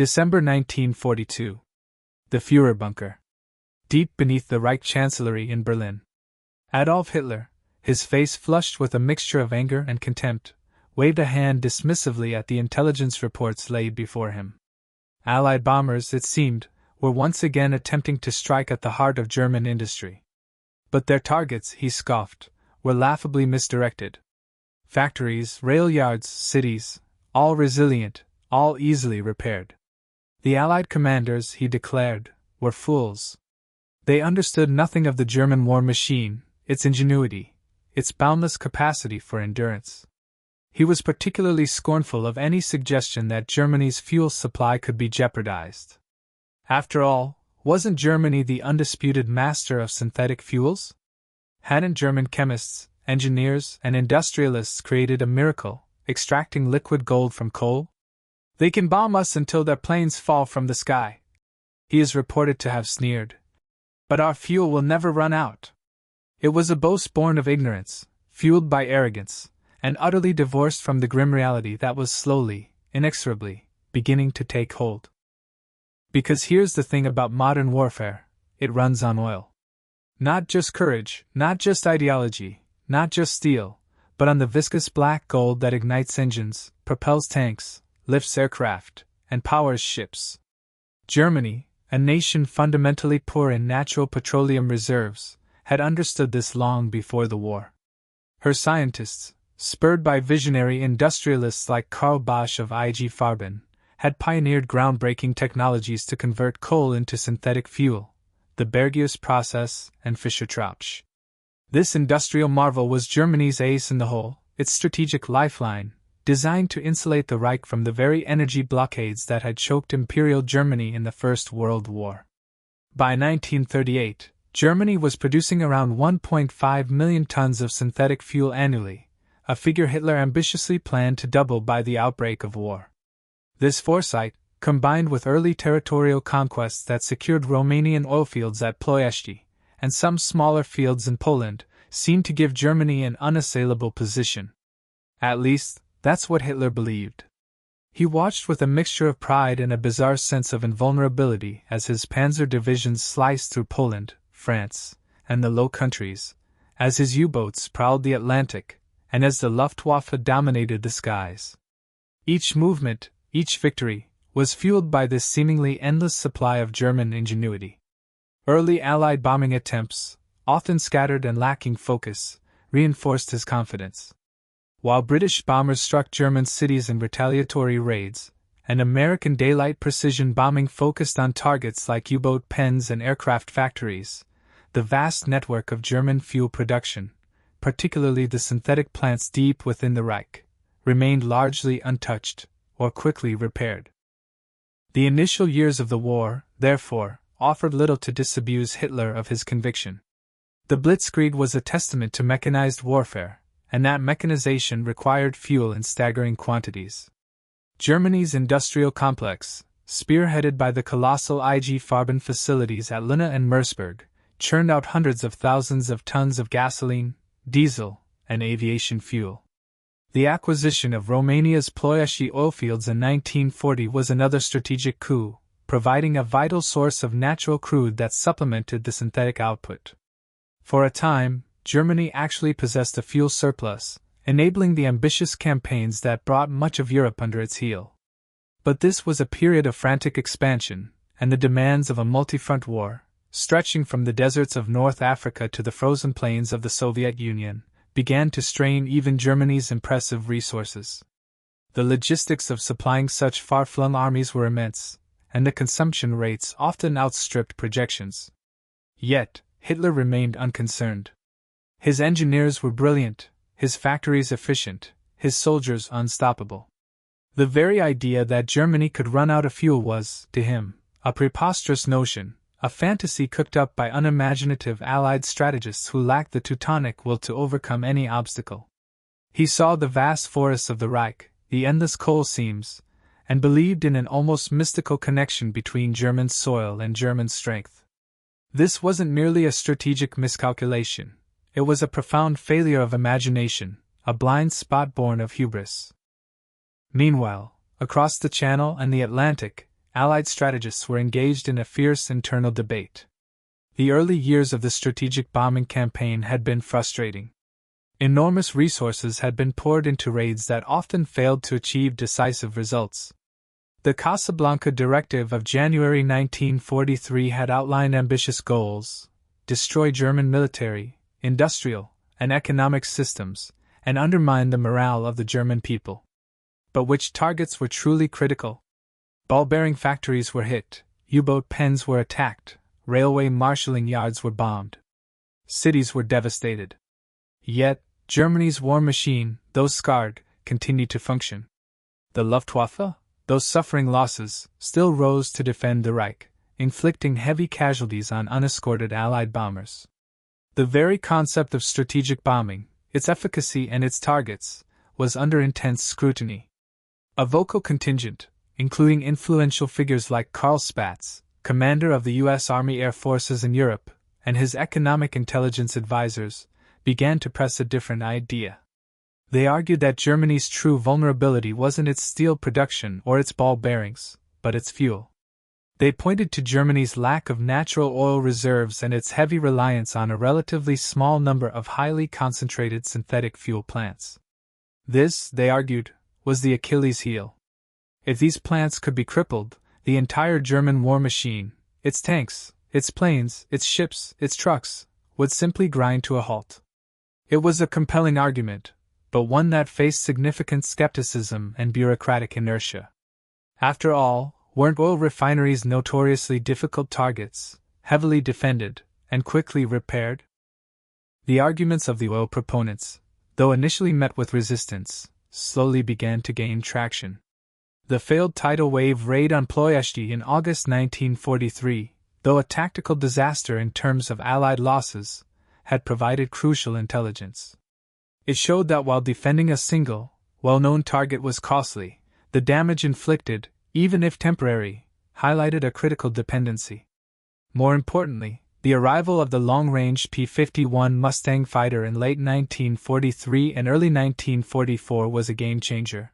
December 1942. The Führer bunker. Deep beneath the Reich Chancellery in Berlin. Adolf Hitler, his face flushed with a mixture of anger and contempt, waved a hand dismissively at the intelligence reports laid before him. Allied bombers, it seemed, were once again attempting to strike at the heart of German industry. But their targets, he scoffed, were laughably misdirected. Factories, rail yards, cities, all resilient, all easily repaired. The Allied commanders, he declared, were fools. They understood nothing of the German war machine, its ingenuity, its boundless capacity for endurance. He was particularly scornful of any suggestion that Germany's fuel supply could be jeopardized. After all, wasn't Germany the undisputed master of synthetic fuels? Hadn't German chemists, engineers, and industrialists created a miracle, extracting liquid gold from coal? They can bomb us until their planes fall from the sky, he is reported to have sneered. But our fuel will never run out. It was a boast born of ignorance, fueled by arrogance, and utterly divorced from the grim reality that was slowly, inexorably, beginning to take hold. Because here's the thing about modern warfare, it runs on oil. Not just courage, not just ideology, not just steel, but on the viscous black gold that ignites engines, propels tanks, lifts aircraft, and powers ships. Germany, a nation fundamentally poor in natural petroleum reserves, had understood this long before the war. Her scientists, spurred by visionary industrialists like Karl Bosch of IG Farben, had pioneered groundbreaking technologies to convert coal into synthetic fuel, the Bergius process and Fischer-Tropsch. This industrial marvel was Germany's ace in the hole, its strategic lifeline, designed to insulate the Reich from the very energy blockades that had choked Imperial Germany in the First World War. By 1938, Germany was producing around 1.5 million tons of synthetic fuel annually, a figure Hitler ambitiously planned to double by the outbreak of war. This foresight, combined with early territorial conquests that secured Romanian oilfields at Ploiești, and some smaller fields in Poland, seemed to give Germany an unassailable position. At least, that's what Hitler believed. He watched with a mixture of pride and a bizarre sense of invulnerability as his panzer divisions sliced through Poland, France, and the Low Countries, as his U-boats prowled the Atlantic, and as the Luftwaffe dominated the skies. Each movement, each victory, was fueled by this seemingly endless supply of German ingenuity. Early Allied bombing attempts, often scattered and lacking focus, reinforced his confidence. While British bombers struck German cities in retaliatory raids, and American daylight precision bombing focused on targets like U-boat pens and aircraft factories, the vast network of German fuel production, particularly the synthetic plants deep within the Reich, remained largely untouched or quickly repaired. The initial years of the war, therefore, offered little to disabuse Hitler of his conviction. The Blitzkrieg was a testament to mechanized warfare, and that mechanization required fuel in staggering quantities. Germany's industrial complex, spearheaded by the colossal IG Farben facilities at Luna and Merseburg, churned out hundreds of thousands of tons of gasoline, diesel, and aviation fuel. The acquisition of Romania's Ploiești oilfields in 1940 was another strategic coup, providing a vital source of natural crude that supplemented the synthetic output. For a time, Germany actually possessed a fuel surplus, enabling the ambitious campaigns that brought much of Europe under its heel. But this was a period of frantic expansion, and the demands of a multi-front war, stretching from the deserts of North Africa to the frozen plains of the Soviet Union, began to strain even Germany's impressive resources. The logistics of supplying such far-flung armies were immense, and the consumption rates often outstripped projections. Yet, Hitler remained unconcerned. His engineers were brilliant, his factories efficient, his soldiers unstoppable. The very idea that Germany could run out of fuel was, to him, a preposterous notion, a fantasy cooked up by unimaginative Allied strategists who lacked the Teutonic will to overcome any obstacle. He saw the vast forests of the Reich, the endless coal seams, and believed in an almost mystical connection between German soil and German strength. This wasn't merely a strategic miscalculation. It was a profound failure of imagination, a blind spot born of hubris. Meanwhile, across the Channel and the Atlantic, Allied strategists were engaged in a fierce internal debate. The early years of the strategic bombing campaign had been frustrating. Enormous resources had been poured into raids that often failed to achieve decisive results. The Casablanca Directive of January 1943 had outlined ambitious goals: destroy German military, industrial, and economic systems, and undermine the morale of the German people. But which targets were truly critical? Ball-bearing factories were hit, U-boat pens were attacked, railway marshalling yards were bombed. Cities were devastated. Yet, Germany's war machine, though scarred, continued to function. The Luftwaffe, though suffering losses, still rose to defend the Reich, inflicting heavy casualties on unescorted Allied bombers. The very concept of strategic bombing, its efficacy and its targets, was under intense scrutiny. A vocal contingent, including influential figures like Karl Spaatz, commander of the U.S. Army Air Forces in Europe, and his economic intelligence advisors, began to press a different idea. They argued that Germany's true vulnerability wasn't its steel production or its ball bearings, but its fuel. They pointed to Germany's lack of natural oil reserves and its heavy reliance on a relatively small number of highly concentrated synthetic fuel plants. This, they argued, was the Achilles heel. If these plants could be crippled, the entire German war machine, its tanks, its planes, its ships, its trucks, would simply grind to a halt. It was a compelling argument, but one that faced significant skepticism and bureaucratic inertia. After all, weren't oil refineries notoriously difficult targets, heavily defended, and quickly repaired? The arguments of the oil proponents, though initially met with resistance, slowly began to gain traction. The failed tidal wave raid on Ploiești in August 1943, though a tactical disaster in terms of Allied losses, had provided crucial intelligence. It showed that while defending a single, well-known target was costly, the damage inflicted, even if temporary, highlighted a critical dependency. More importantly, the arrival of the long-range P-51 Mustang fighter in late 1943 and early 1944 was a game-changer.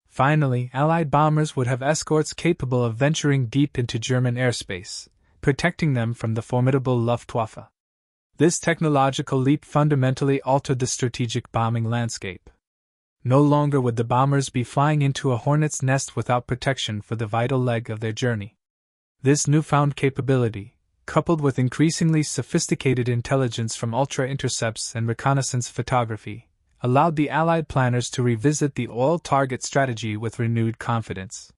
Finally, Allied bombers would have escorts capable of venturing deep into German airspace, protecting them from the formidable Luftwaffe. This technological leap fundamentally altered the strategic bombing landscape. No longer would the bombers be flying into a hornet's nest without protection for the vital leg of their journey. This newfound capability, coupled with increasingly sophisticated intelligence from ultra-intercepts and reconnaissance photography, allowed the Allied planners to revisit the oil target strategy with renewed confidence.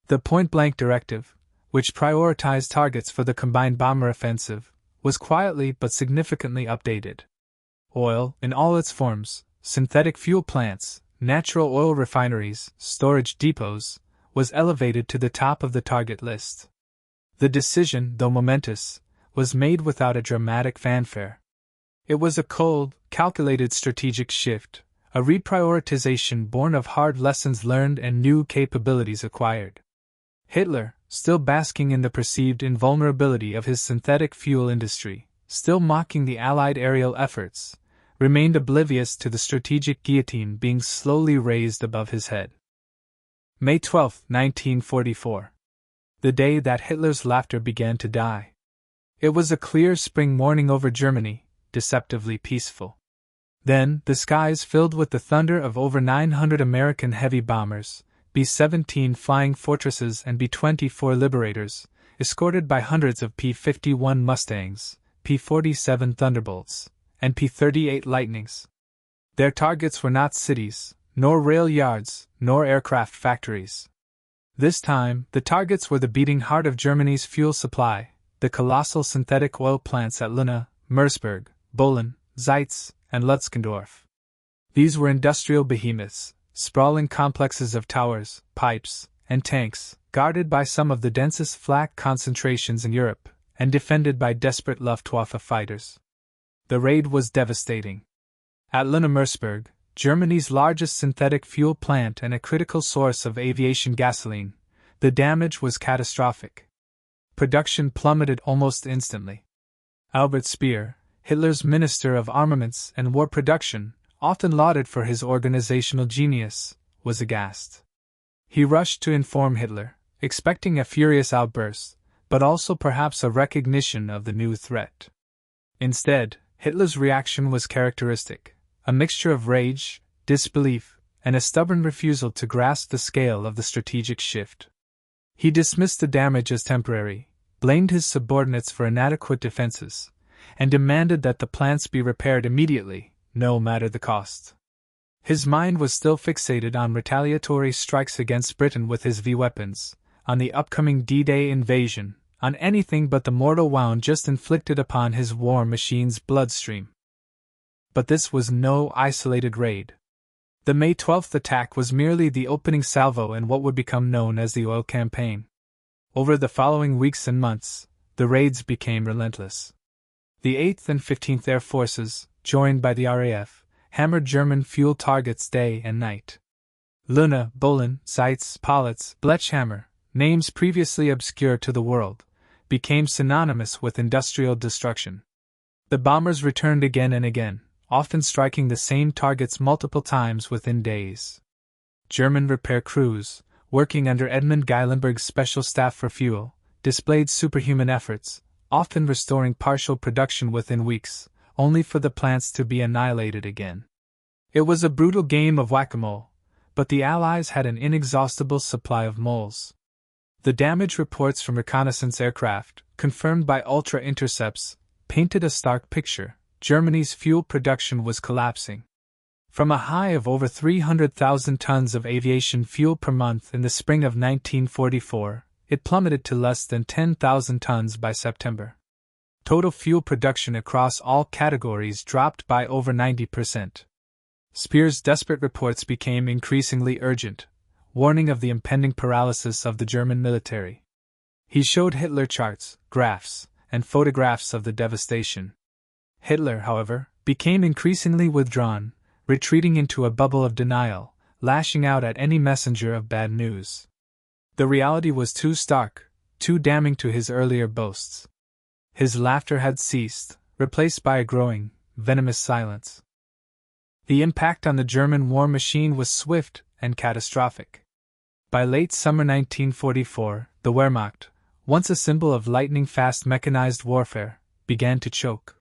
The point-blank directive, which prioritized targets for the combined bomber offensive, was quietly but significantly updated. Oil, in all its forms, synthetic fuel plants, natural oil refineries, storage depots, was elevated to the top of the target list. The decision, though momentous, was made without a dramatic fanfare. It was a cold, calculated strategic shift, a reprioritization born of hard lessons learned and new capabilities acquired. Hitler, still basking in the perceived invulnerability of his synthetic fuel industry, still mocking the Allied aerial efforts, remained oblivious to the strategic guillotine being slowly raised above his head. May 12, 1944. The day that Hitler's laughter began to die. It was a clear spring morning over Germany, deceptively peaceful. Then, the skies filled with the thunder of over 900 American heavy bombers, B-17 Flying Fortresses and B-24 Liberators, escorted by hundreds of P-51 Mustangs, P-47 Thunderbolts, and P-38 Lightnings. Their targets were not cities, nor rail yards, nor aircraft factories. This time, the targets were the beating heart of Germany's fuel supply, the colossal synthetic oil plants at Luna, Merseburg, Bohlen, Zeitz, and Lutzkendorf. These were industrial behemoths, sprawling complexes of towers, pipes, and tanks, guarded by some of the densest flak concentrations in Europe, and defended by desperate Luftwaffe fighters. The raid was devastating. At Luna Merseburg, Germany's largest synthetic fuel plant and a critical source of aviation gasoline, the damage was catastrophic. Production plummeted almost instantly. Albert Speer, Hitler's Minister of Armaments and War Production, often lauded for his organizational genius, was aghast. He rushed to inform Hitler, expecting a furious outburst, but also perhaps a recognition of the new threat. Instead, Hitler's reaction was characteristic, a mixture of rage, disbelief, and a stubborn refusal to grasp the scale of the strategic shift. He dismissed the damage as temporary, blamed his subordinates for inadequate defenses, and demanded that the plants be repaired immediately, no matter the cost. His mind was still fixated on retaliatory strikes against Britain with his V weapons, on the upcoming D-Day invasion, on anything but the mortal wound just inflicted upon his war machine's bloodstream. But this was no isolated raid. The May 12th attack was merely the opening salvo in what would become known as the Oil Campaign. Over the following weeks and months, the raids became relentless. The 8th and 15th Air Forces, joined by the RAF, hammered German fuel targets day and night. Luna, Bolin, Zeitz, Politz, Blechhammer, names previously obscure to the world, became synonymous with industrial destruction. The bombers returned again and again, often striking the same targets multiple times within days. German repair crews, working under Edmund Geilenberg's special staff for fuel, displayed superhuman efforts, often restoring partial production within weeks, only for the plants to be annihilated again. It was a brutal game of whack-a-mole, but the Allies had an inexhaustible supply of moles. The damage reports from reconnaissance aircraft, confirmed by ultra-intercepts, painted a stark picture. Germany's fuel production was collapsing. From a high of over 300,000 tons of aviation fuel per month in the spring of 1944, it plummeted to less than 10,000 tons by September. Total fuel production across all categories dropped by over 90%. Speer's desperate reports became increasingly urgent, warning of the impending paralysis of the German military. He showed Hitler charts, graphs, and photographs of the devastation. Hitler, however, became increasingly withdrawn, retreating into a bubble of denial, lashing out at any messenger of bad news. The reality was too stark, too damning to his earlier boasts. His laughter had ceased, replaced by a growing, venomous silence. The impact on the German war machine was swift and catastrophic. By late summer 1944, the Wehrmacht, once a symbol of lightning-fast mechanized warfare, began to choke.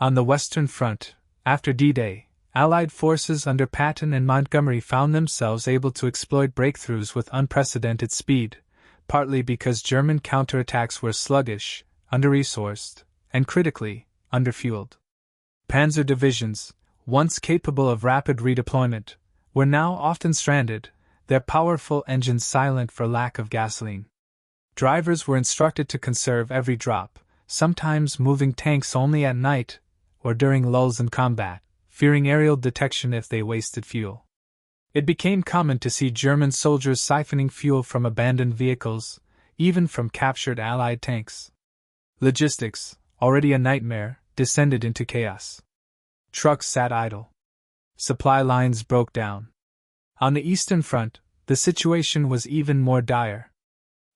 On the Western Front, after D-Day, Allied forces under Patton and Montgomery found themselves able to exploit breakthroughs with unprecedented speed, partly because German counterattacks were sluggish, under-resourced, and critically, underfueled. Panzer divisions, once capable of rapid redeployment, were now often stranded, their powerful engines silent for lack of gasoline. Drivers were instructed to conserve every drop, sometimes moving tanks only at night or during lulls in combat, fearing aerial detection if they wasted fuel. It became common to see German soldiers siphoning fuel from abandoned vehicles, even from captured Allied tanks. Logistics, already a nightmare, descended into chaos. Trucks sat idle. Supply lines broke down. On the Eastern Front, the situation was even more dire.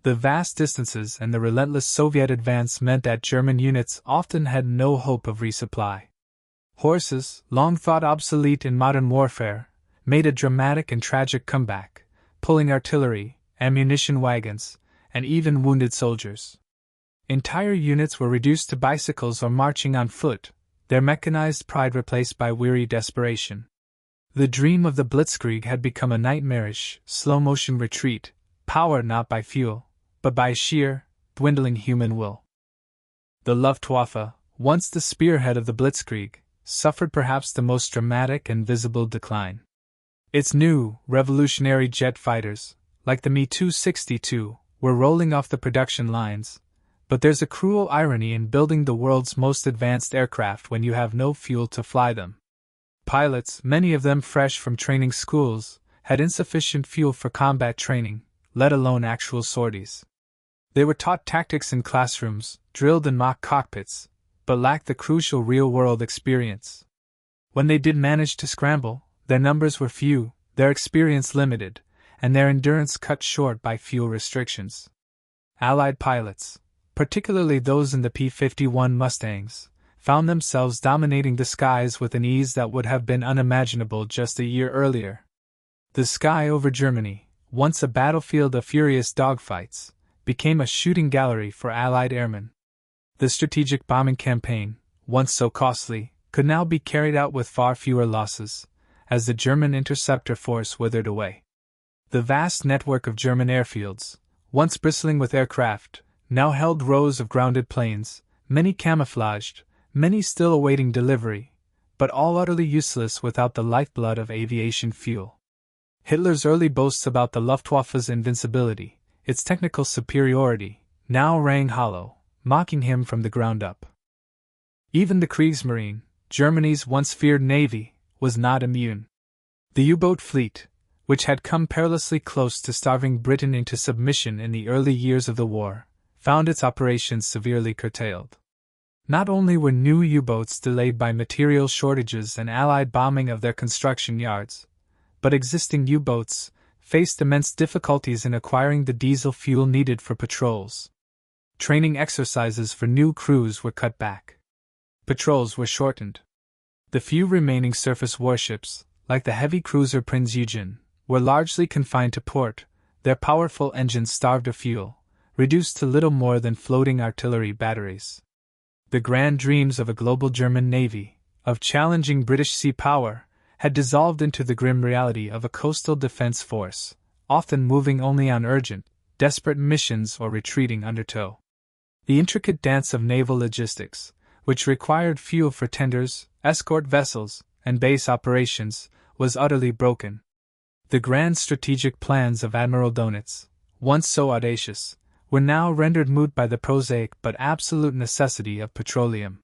The vast distances and the relentless Soviet advance meant that German units often had no hope of resupply. Horses, long thought obsolete in modern warfare, made a dramatic and tragic comeback, pulling artillery, ammunition wagons, and even wounded soldiers. Entire units were reduced to bicycles or marching on foot, their mechanized pride replaced by weary desperation. The dream of the Blitzkrieg had become a nightmarish, slow-motion retreat, powered not by fuel, but by sheer, dwindling human will. The Luftwaffe, once the spearhead of the Blitzkrieg, suffered perhaps the most dramatic and visible decline. Its new, revolutionary jet fighters, like the Me-262, were rolling off the production lines, but there's a cruel irony in building the world's most advanced aircraft when you have no fuel to fly them. Pilots, many of them fresh from training schools, had insufficient fuel for combat training, let alone actual sorties. They were taught tactics in classrooms, drilled in mock cockpits, but lacked the crucial real-world experience. When they did manage to scramble, their numbers were few, their experience limited, and their endurance cut short by fuel restrictions. Allied pilots, particularly those in the P-51 Mustangs, found themselves dominating the skies with an ease that would have been unimaginable just a year earlier. The sky over Germany, once a battlefield of furious dogfights, became a shooting gallery for Allied airmen. The strategic bombing campaign, once so costly, could now be carried out with far fewer losses, as the German interceptor force withered away. The vast network of German airfields, once bristling with aircraft, now held rows of grounded planes, many camouflaged, many still awaiting delivery, but all utterly useless without the lifeblood of aviation fuel. Hitler's early boasts about the Luftwaffe's invincibility, its technical superiority, now rang hollow, mocking him from the ground up. Even the Kriegsmarine, Germany's once feared navy, was not immune. The U-boat fleet, which had come perilously close to starving Britain into submission in the early years of the war, found its operations severely curtailed. Not only were new U-boats delayed by material shortages and Allied bombing of their construction yards, but existing U-boats faced immense difficulties in acquiring the diesel fuel needed for patrols. Training exercises for new crews were cut back. Patrols were shortened. The few remaining surface warships, like the heavy cruiser Prinz Eugen, were largely confined to port, their powerful engines starved of fuel, reduced to little more than floating artillery batteries. The grand dreams of a global German navy, of challenging British sea power, had dissolved into the grim reality of a coastal defense force, often moving only on urgent, desperate missions or retreating under tow. The intricate dance of naval logistics, which required fuel for tenders, escort vessels, and base operations, was utterly broken. The grand strategic plans of Admiral Dönitz, once so audacious, were now rendered moot by the prosaic but absolute necessity of petroleum.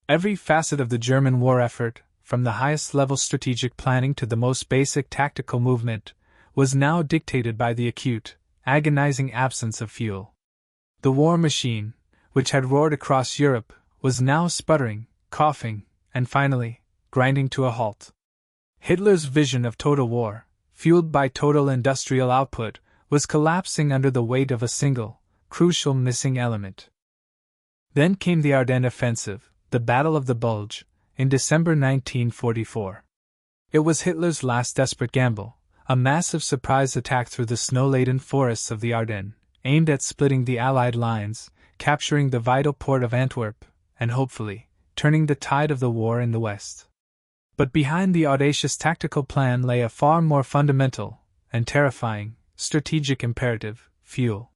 Every facet of the German war effort, from the highest level strategic planning to the most basic tactical movement, was now dictated by the acute, agonizing absence of fuel. The war machine, which had roared across Europe, was now sputtering, coughing, and finally, grinding to a halt. Hitler's vision of total war, fueled by total industrial output, was collapsing under the weight of a single, crucial missing element. Then came the Ardennes Offensive, the Battle of the Bulge, in December 1944. It was Hitler's last desperate gamble, a massive surprise attack through the snow-laden forests of the Ardennes, aimed at splitting the Allied lines, capturing the vital port of Antwerp, and hopefully, turning the tide of the war in the West. But behind the audacious tactical plan lay a far more fundamental, and terrifying, strategic imperative: fuel.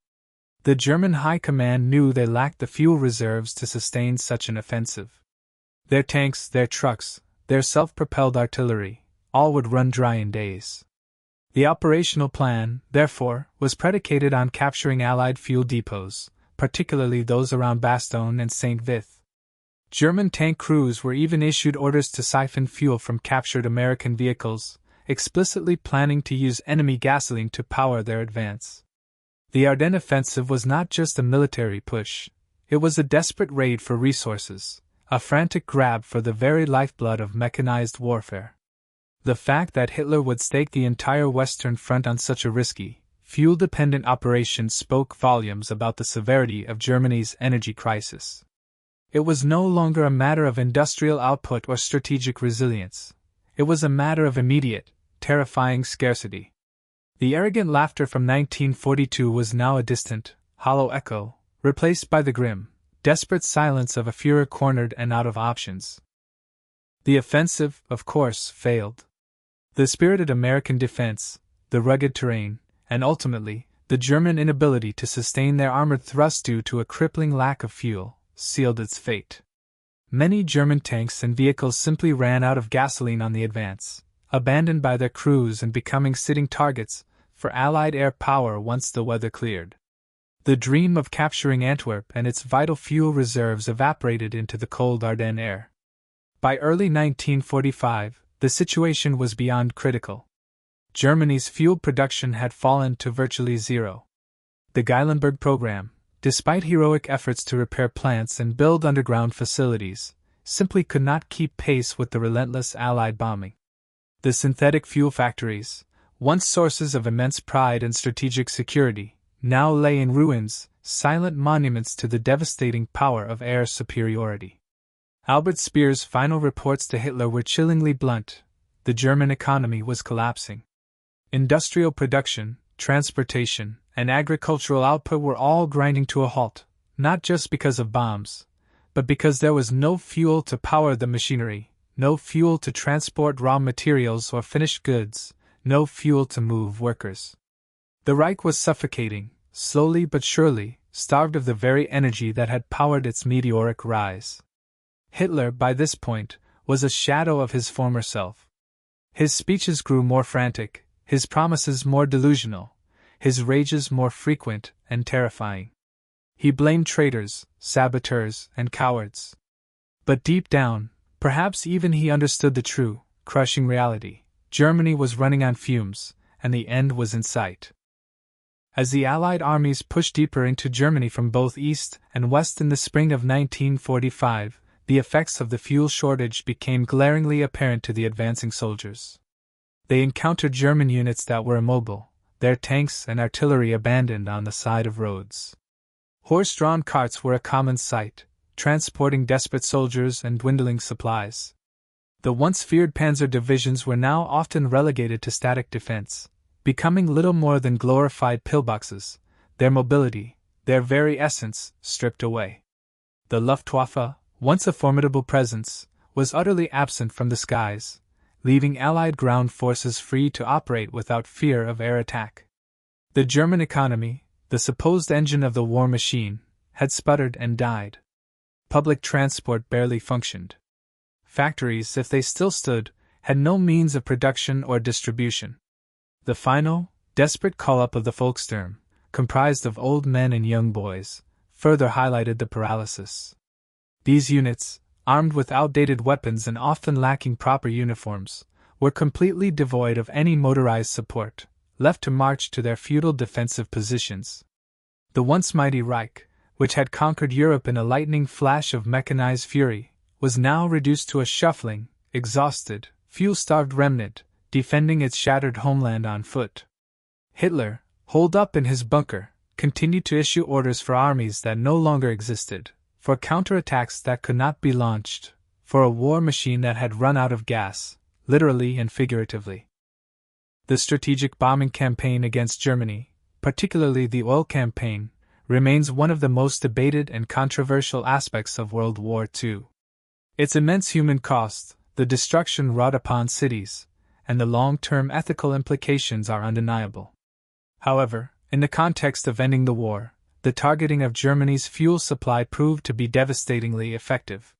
The German High Command knew they lacked the fuel reserves to sustain such an offensive. Their tanks, their trucks, their self-propelled artillery, all would run dry in days. The operational plan, therefore, was predicated on capturing Allied fuel depots, particularly those around Bastogne and St. Vith. German tank crews were even issued orders to siphon fuel from captured American vehicles, explicitly planning to use enemy gasoline to power their advance. The Ardennes offensive was not just a military push, it was a desperate raid for resources, a frantic grab for the very lifeblood of mechanized warfare. The fact that Hitler would stake the entire Western Front on such a risky, fuel-dependent operation spoke volumes about the severity of Germany's energy crisis. It was no longer a matter of industrial output or strategic resilience. It was a matter of immediate, terrifying scarcity. The arrogant laughter from 1942 was now a distant, hollow echo, replaced by the grim, desperate silence of a Führer cornered and out of options. The offensive, of course, failed. The spirited American defense, the rugged terrain, and ultimately, the German inability to sustain their armored thrust due to a crippling lack of fuel, sealed its fate. Many German tanks and vehicles simply ran out of gasoline on the advance, abandoned by their crews and becoming sitting targets for Allied air power once the weather cleared. The dream of capturing Antwerp and its vital fuel reserves evaporated into the cold Ardennes air. By early 1945, the situation was beyond critical. Germany's fuel production had fallen to virtually zero. The Geilenberg program, despite heroic efforts to repair plants and build underground facilities, simply could not keep pace with the relentless Allied bombing. The synthetic fuel factories, once sources of immense pride and strategic security, now lay in ruins, silent monuments to the devastating power of air superiority. Albert Speer's final reports to Hitler were chillingly blunt: the German economy was collapsing. Industrial production, transportation, and agricultural output were all grinding to a halt, not just because of bombs, but because there was no fuel to power the machinery, no fuel to transport raw materials or finished goods, no fuel to move workers. The Reich was suffocating, slowly but surely, starved of the very energy that had powered its meteoric rise. Hitler, by this point, was a shadow of his former self. His speeches grew more frantic, his promises more delusional, his rages more frequent and terrifying. He blamed traitors, saboteurs, and cowards. But deep down, perhaps even he understood the true, crushing reality. Germany was running on fumes, and the end was in sight. As the Allied armies pushed deeper into Germany from both east and west in the spring of 1945, the effects of the fuel shortage became glaringly apparent to the advancing soldiers. They encountered German units that were immobile, their tanks and artillery abandoned on the side of roads. Horse-drawn carts were a common sight, transporting desperate soldiers and dwindling supplies. The once feared panzer divisions were now often relegated to static defense, becoming little more than glorified pillboxes, their mobility, their very essence, stripped away. The Luftwaffe, once a formidable presence, was utterly absent from the skies, leaving Allied ground forces free to operate without fear of air attack. The German economy, the supposed engine of the war machine, had sputtered and died. Public transport barely functioned. Factories, if they still stood, had no means of production or distribution. The final, desperate call-up of the Volkssturm, comprised of old men and young boys, further highlighted the paralysis. These units, armed with outdated weapons and often lacking proper uniforms, were completely devoid of any motorized support, left to march to their futile defensive positions. The once mighty Reich, which had conquered Europe in a lightning flash of mechanized fury, was now reduced to a shuffling, exhausted, fuel-starved remnant, defending its shattered homeland on foot. Hitler, holed up in his bunker, continued to issue orders for armies that no longer existed, for counterattacks that could not be launched, for a war machine that had run out of gas, literally and figuratively. The strategic bombing campaign against Germany, particularly the oil campaign, remains one of the most debated and controversial aspects of World War II. Its immense human cost, the destruction wrought upon cities, and the long-term ethical implications are undeniable. However, in the context of ending the war, the targeting of Germany's fuel supply proved to be devastatingly effective.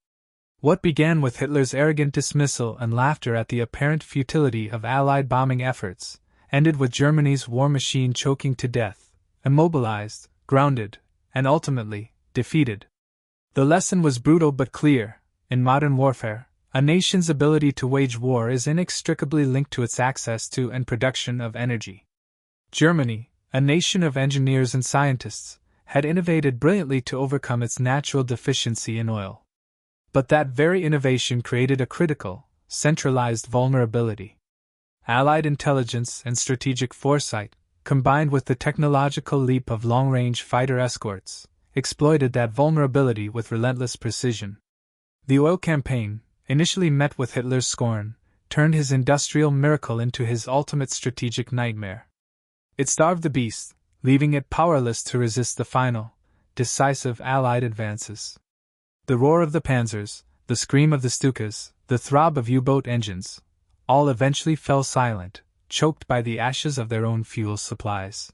What began with Hitler's arrogant dismissal and laughter at the apparent futility of Allied bombing efforts, ended with Germany's war machine choking to death, immobilized, grounded, and ultimately, defeated. The lesson was brutal but clear. In modern warfare, a nation's ability to wage war is inextricably linked to its access to and production of energy. Germany, a nation of engineers and scientists, had innovated brilliantly to overcome its natural deficiency in oil. But that very innovation created a critical, centralized vulnerability. Allied intelligence and strategic foresight, combined with the technological leap of long-range fighter escorts, exploited that vulnerability with relentless precision. The oil campaign, initially met with Hitler's scorn, turned his industrial miracle into his ultimate strategic nightmare. It starved the beast, leaving it powerless to resist the final, decisive Allied advances. The roar of the panzers, the scream of the Stukas, the throb of U-boat engines, all eventually fell silent, choked by the ashes of their own fuel supplies.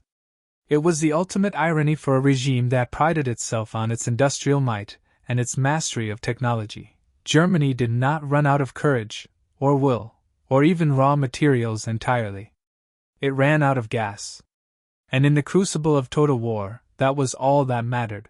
It was the ultimate irony for a regime that prided itself on its industrial might and its mastery of technology. Germany did not run out of courage, or will, or even raw materials entirely. It ran out of gas. And in the crucible of total war, that was all that mattered.